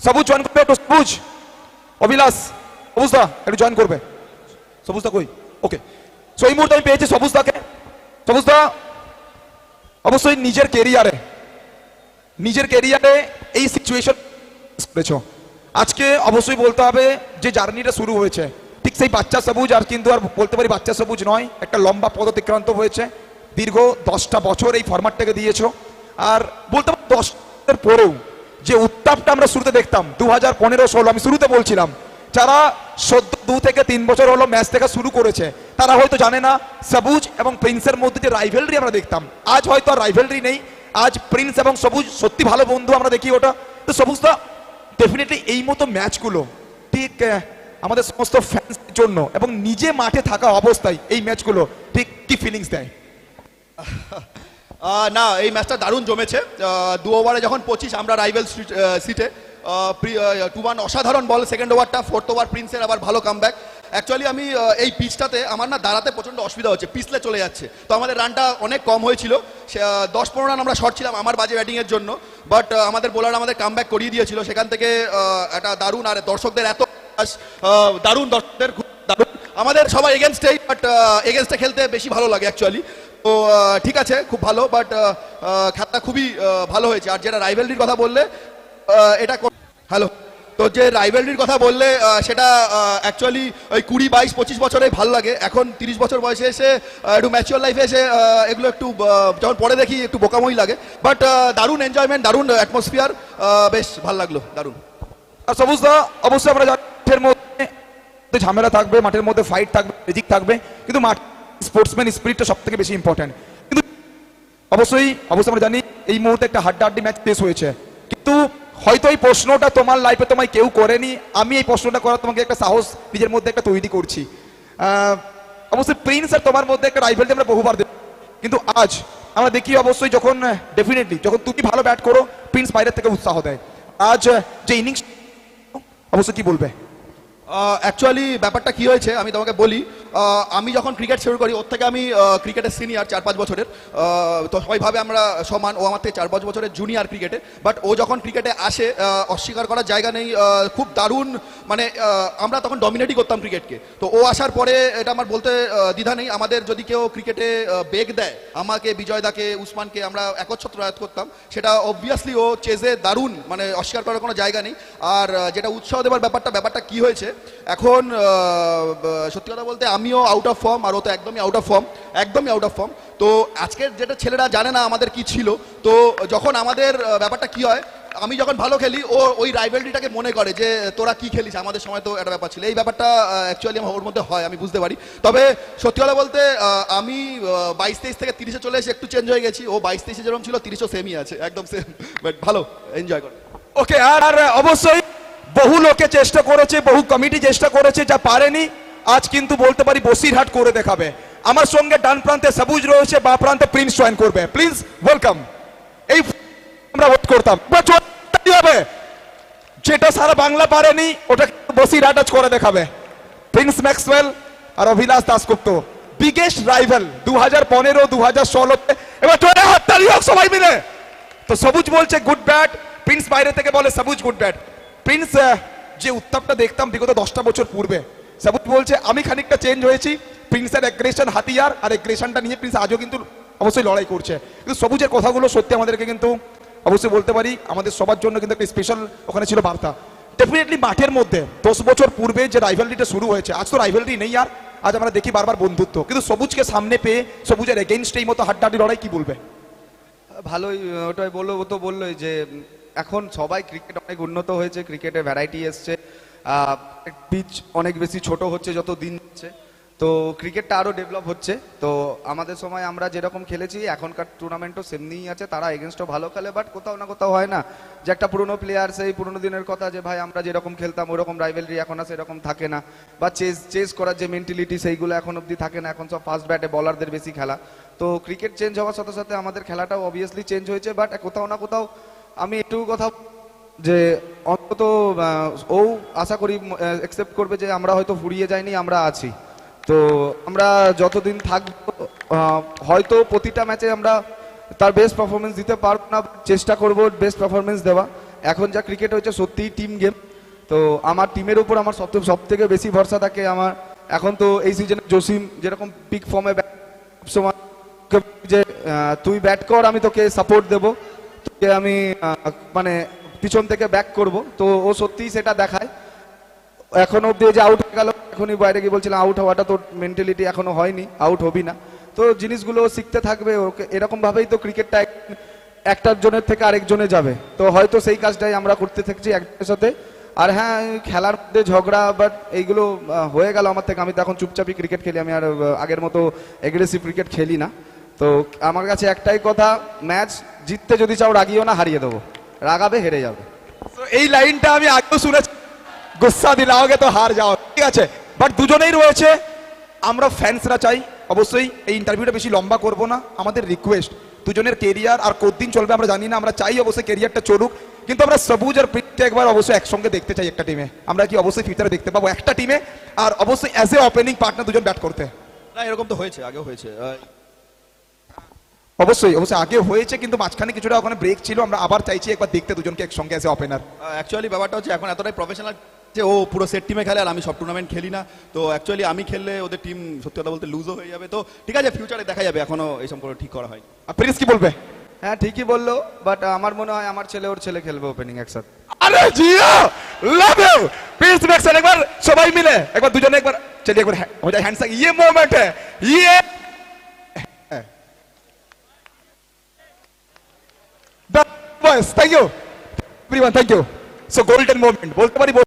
সবুজ জয়েন করবে একটু, সবুজ, অভিলাষ, সবুজদা একটু জয়েন করবে। সবুজদা কই? ওকে, সো এই মুহূর্তে আমি পেয়েছি সবুজদাকে। সবুজদা অবশ্যই নিজের কেরিয়ারে এই সিচুয়েশন করেছ। আজকে অবশ্যই বলতে হবে যে জার্নিটা শুরু হয়েছে ঠিক সেই বাচ্চা সবুজ, আর কিন্তু আর বলতে পারি বাচ্চা সবুজ নয়, একটা লম্বা পথ অতিক্রান্ত হয়েছে। দীর্ঘ 10টা বছর এই ফরম্যাটটাকে দিয়েছো, আর বলতে পারি 10 বছরের পরেও যে উত্তাপটা আমরা শুরুতে দেখতাম 2015-16, আমি শুরুতে বলছিলাম যারা সদ্য 2 থেকে 3 বছর হলো ম্যাচ দেখা শুরু করেছে তারা হয়তো জানে না সবুজ এবং প্রিন্সের মধ্যে যে রাইভেলরি আমরা দেখতাম, আজ হয়তো আর রাইভেলরি নেই। আজ প্রিন্স এবং সবুজ সত্যি ভালো বন্ধু, আমরা দেখি ওটা। তো সবুজটা ডেফিনেটলি এই মতো ম্যাচগুলো ঠিক আমাদের সমস্ত ফ্যান্সের জন্য এবং নিজে মাঠে থাকা অবস্থায় এই ম্যাচগুলো ঠিক কি ফিলিংস দেয়? না, এই ম্যাচটা দারুণ জমেছে। 2 ওভারে যখন 25 আমরা রাইভেল সিটে 2-1 অসাধারণ বল সেকেন্ড ওভারটা, 4th ওভার প্রিন্সের আবার ভালো কামব্যাক। অ্যাকচুয়ালি আমি এই পিচটাতে আমার না দাঁড়াতে প্রচণ্ড অসুবিধা হচ্ছে, পিছলে চলে যাচ্ছে, তো আমাদের রানটা অনেক কম হয়েছিল। 10-15 রান আমরা শর্ট ছিলাম আমার বাজে ব্যাটিংয়ের জন্য, বাট আমাদের বোলার আমাদের কামব্যাক করিয়ে দিয়েছিল। সেখান থেকে একটা দারুণ, আর দর্শকদের এত দারুণ, দর্শকদের দারুণ, আমাদের সবাই এগেনস্টেই, বাট এগেনস্টে খেলতে বেশি ভালো লাগে অ্যাকচুয়ালি। তো ঠিক আছে, খুব ভালো, বাট খেলাটা খুবই ভালো হয়েছে। আর যেটা রাইভেলরির কথা বললে এটা হ্যালো, তো যে রাইভেলরির কথা বললে সেটা অ্যাকচুয়ালি ওই 20, 22, 25 বছরে ভালো লাগে। এখন 30 বছর বয়সে এসে একটু ম্যাচিওর লাইফে এসে এগুলো একটু যখন পরে দেখি একটু বোকামই লাগে, বাট দারুণ এনজয়মেন্ট, দারুণ অ্যাটমসফিয়ার, বেশ ভালো লাগলো, দারুণ। আর সবুজদা অবশ্যই আমরা মাঠের মধ্যে ঝামেলা থাকবে, মাঠের মধ্যে ফাইট থাকবে, ম্যাজিক থাকবে, কিন্তু মাঠ স্পোর্টসম্যান স্পিরিটটা সব থেকে বেশি ইম্পর্টেন্ট। কিন্তু অবশ্যই আমরা জানি এই মুহূর্তে একটা হাড্ডাহাড্ডি ম্যাচ শেষ হয়েছে, কিন্তু হয়তো এই প্রশ্নটা তোমার লাইফে তোমায় কেউ করেনি, আমি এই প্রশ্নটা করার তোমাকে একটা সাহস নিজের মধ্যে একটা তৈরি করছি। অবশ্যই প্রিন্স আর তোমার মধ্যে একটা রাইভেলরি আমরা বহুবার দেখি, কিন্তু আজ আমরা দেখি অবশ্যই যখন ডেফিনেটলি যখন তুমি ভালো ব্যাট করো প্রিন্স বাইরের থেকে উৎসাহ দেয়। আজ যে ইনিংস অবশ্যই কি বলবে? অ্যাকচুয়ালি ব্যাপারটা কি হয়েছে আমি তোমাকে বলি। আমি যখন ক্রিকেট শুরু করি, ওর থেকে আমি ক্রিকেটের সিনিয়র 4-5 বছরের, তো সবাই ভাবে আমরা সমান, ও আমার থেকে 4-5 বছরের জুনিয়র ক্রিকেটে। বাট ও যখন ক্রিকেটে আসে, অস্বীকার করার জায়গা নেই, খুব দারুণ, মানে আমরা তখন ডমিনেটই করতাম ক্রিকেটকে। তো ও আসার পরে এটা আমার বলতে দ্বিধা নেই, আমাদের যদি কেউ ক্রিকেটে বেগ দেয়, আমাকে, বিজয়দাকে, উসমানকে আমরা একচ্ছত্র আয়াত করতাম, সেটা অবভিয়াসলি ও চেজে দারুণ, মানে অস্বীকার করার কোনো জায়গা নেই। আর যেটা উৎসাহ দেওয়ার ব্যাপারটা কি হয়েছে এখন, সত্যি কথা বলতে আমিও আউট অফ ফর্ম, আর ও তো একদমই আউট অফ ফর্ম। তো আজকের যেটা ছেলেরা জানে না আমাদের কি ছিল, তো যখন আমাদের ব্যাপারটা কি হয়, আমি যখন ভালো খেলি ও ওই রাইভেলরিটাকে মনে করে যে তোরা কি খেলিস, আমাদের সময় তো একটা ব্যাপার ছিল, এই ব্যাপারটা অ্যাকচুয়ালি ওর মধ্যে হয়, আমি বুঝতে পারি। তবে সত্যি কথা বলতে আমি 22-23 থেকে 30-এ চলে এসে একটু চেঞ্জ হয়ে গেছি। ও 22-23-এ যেরকম ছিল 30-ও সেমই আছে, একদম সেম, বাট ভালো এনজয় করে। ওকে, আর অবশ্যই বহু লোকে চেষ্টা করেছে, বহু কমিটি চেষ্টা করেছে, যা পারেনি আজ কিন্তু বলতে পারি বসিরহাট করে দেখাবে। আমার সঙ্গে ডান প্রান্তে সবুজ রয়েছে, বাঁ প্রান্তে প্রিন্স জয়েন করবে। Please welcome. এই আমরা ওয়েট করতাম, যেটা সারা বাংলা পারেনি ওটা বসিরহাট আজ করে দেখাবে। প্রিন্স ম্যাক্সওয়েল আর অভিলাষ দাশগুপ্ত, বিগেস্ট রাইভাল 2015, 2016। এবার চলে হাততালি হোক সবাই মিলে। তো সবুজ বলছে গুড ব্যাট, প্রিন্স বাইরে থেকে বলে সবুজ গুড ব্যাট। প্রিন্স যে উত্তাপটা দেখতাম বিগত 10টা বছর পূর্বে, সবুজ বলছে আমি খানিকটা চেঞ্জ হয়েছি। প্রিন্সের অ্যাগ্রেশন হাতিয়ার, আর অ্যাগ্রেশনটা নিয়ে প্রিন্স আজও কিন্তু অবশ্যই লড়াই করছে। কিন্তু সবুজের কথাগুলো সত্যি আমাদেরকে কিন্তু অবশ্যই বলতে পারি আমাদের সবার জন্য কিন্তু একটা স্পেশাল ওখানে ছিল বার্তা। ডেফিনেটলি মাঠের মধ্যে 10 বছর পূর্বে যে রাইভালরিটা শুরু হয়েছে, আজ তো রাইভালরি নেই আর, আজ আমরা দেখি বারবার বন্ধুত্ব। কিন্তু সবুজকে সামনে পেয়ে সবুজের এগেইনস্ট এই মতো হাড্ডাহাড্ডি লড়াই, কি বলবে? ভালোই, ওটাই বললো, ও তো বললোই যে এখন সবাই ক্রিকেট অনেক উন্নত হয়েছে, ক্রিকেটে ভ্যারাইটি এসছে, পিচ অনেক বেশি ছোট হচ্ছে যত দিন যাচ্ছে, তো ক্রিকেটটা আরও ডেভেলপ হচ্ছে। তো আমাদের সময় আমরা যেরকম খেলেছি এখনকার টুর্নামেন্টও সেমনিই আছে, তারা এগেনস্টও ভালো খেলে, বাট কোথাও না কোথাও হয় না যে একটা পুরনো প্লেয়ার সেই পুরনো দিনের কথা যে ভাই আমরা যেরকম খেলতাম ওরকম রাইভেলরি এখন আর সেরকম থাকে না, বা চেস করার যে মেন্টালিটি সেইগুলো এখন অবধি থাকে না, এখন সব ফাস্ট ব্যাটে বলারদের বেশি খেলা। তো ক্রিকেট চেঞ্জ হওয়ার সাথে সাথে আমাদের খেলাটাও অবভিয়াসলি চেঞ্জ হয়েছে, বাট কোথাও না কোথাও আমি একটু কথা যে অন্তত ও আশা করি অ্যাকসেপ্ট করবে যে আমরা হয়তো ফুরিয়ে যাইনি, আমরা আছি। তো আমরা যতদিন থাকবো হয়তো প্রতিটা ম্যাচে আমরা তার বেস্ট পারফরমেন্স দিতে পারবো না, চেষ্টা করব বেস্ট পারফরমেন্স দেওয়া। এখন যা ক্রিকেট হয়েছে সত্যিই টিম গেম। তো আমার টিমের উপর আমার সব থেকে বেশি ভরসা থাকে আমার। এখন তো এই সিজনে জসিম যেরকম পিক ফর্মে সময় যে তুই ব্যাট কর, আমি তোকে সাপোর্ট দেবো, তোকে আমি মানে পিছন থেকে ব্যাক করব। তো ও সত্যিই সেটা দেখায়। এখনো অব্দি যে আউট হয়ে গেল, এখনই বাইরে গিয়ে বলছিলাম আউট হওয়াটা তোর মেন্টালিটি এখনো হয়নি, আউট হবি না। তো জিনিসগুলো ও শিখতে থাকবে। ওকে এরকম ভাবেই তো ক্রিকেটটা একটার জনের থেকে আরেকজনে যাবে। তো হয়তো সেই কাজটাই আমরা করতে থাকছি একজনের সাথে। আর হ্যাঁ, খেলার মধ্যে ঝগড়া বাট এইগুলো হয়ে গেল আমার থেকে। আমি তো এখন চুপচাপই ক্রিকেট খেলি, আমি আর আগের মতো এগ্রেসিভ ক্রিকেট খেলি না। তো আমার কাছে একটাই কথা, ম্যাচ জিততে যদি চাও রাগিও না, হারিয়ে দেবো। রাগাবে, হেরে যাবে। তো এই লাইনটা আমি আগেও শুনেছি, গুসা দিলাওগে তো হার যাও, ঠিক আছে। বাট দুজনেই রয়েছে, আমরা ফ্যান্সরা চাই অবশ্যই এই ইন্টারভিউটা বেশি লম্বা করব না। আমাদের রিকোয়েস্ট, দুজনের কেরিয়ার আর কতদিন চলবে আমরা জানি না, আমরা চাই অবশ্যই কেরিয়ারটা চলুক, কিন্তু আমরা সবুজ আর প্রীতকে একবার অবশ্যই একসঙ্গে দেখতে চাই একটা টিমে। আমরা কি অবশ্যই ফিউচারে দেখতে পাবো একটা টিমে, আর অবশ্যই অ্যাজ এ ওপেনিং পার্টনার দুজন ব্যাট করতে? না, এরকম তো হয়েছে, আগেও হয়েছে। অবশ্যই অবশ্যই আগে হয়েছে, কিন্তু মাঝখানে কিছুটা ওখানে ব্রেক ছিল। আমরা আবার চাইছি একবার দেখতে দুজনকে একসঙ্গে অ্যাজ এ ওপেনার। অ্যাকচুয়ালি ব্যাপারটা হচ্ছে এখন এতটাই প্রফেশনাল যে ও পুরো সেট টিমে খেলে, আর আমি সব টুর্নামেন্ট খেলি না। তো অ্যাকচুয়ালি আমি খেললে ওদের টিম সত্যি কথা বলতে লুজও হয়ে যাবে। তো ঠিক আছে, ফিউচারে দেখা যাবে, এখনো এই সম্পর্ক ঠিক করা হয়। আর প্রিন্স কি বলবে? হ্যাঁ, ঠিকই বললো, বাট আমার মনে হয় আমার ছেলে ওর ছেলে খেলবে ওপেনিং একসাথে। আরে জিও, লাভ ইউ প্রিন্স ম্যাক্সন। একবার সবাই মিলে একবার দুজনে একবার চলিए, একবার हो जाए हैंडस। ये मोमेंट है, ये बस। Thank you everyone, thank you. So golden moment বলতে পারি।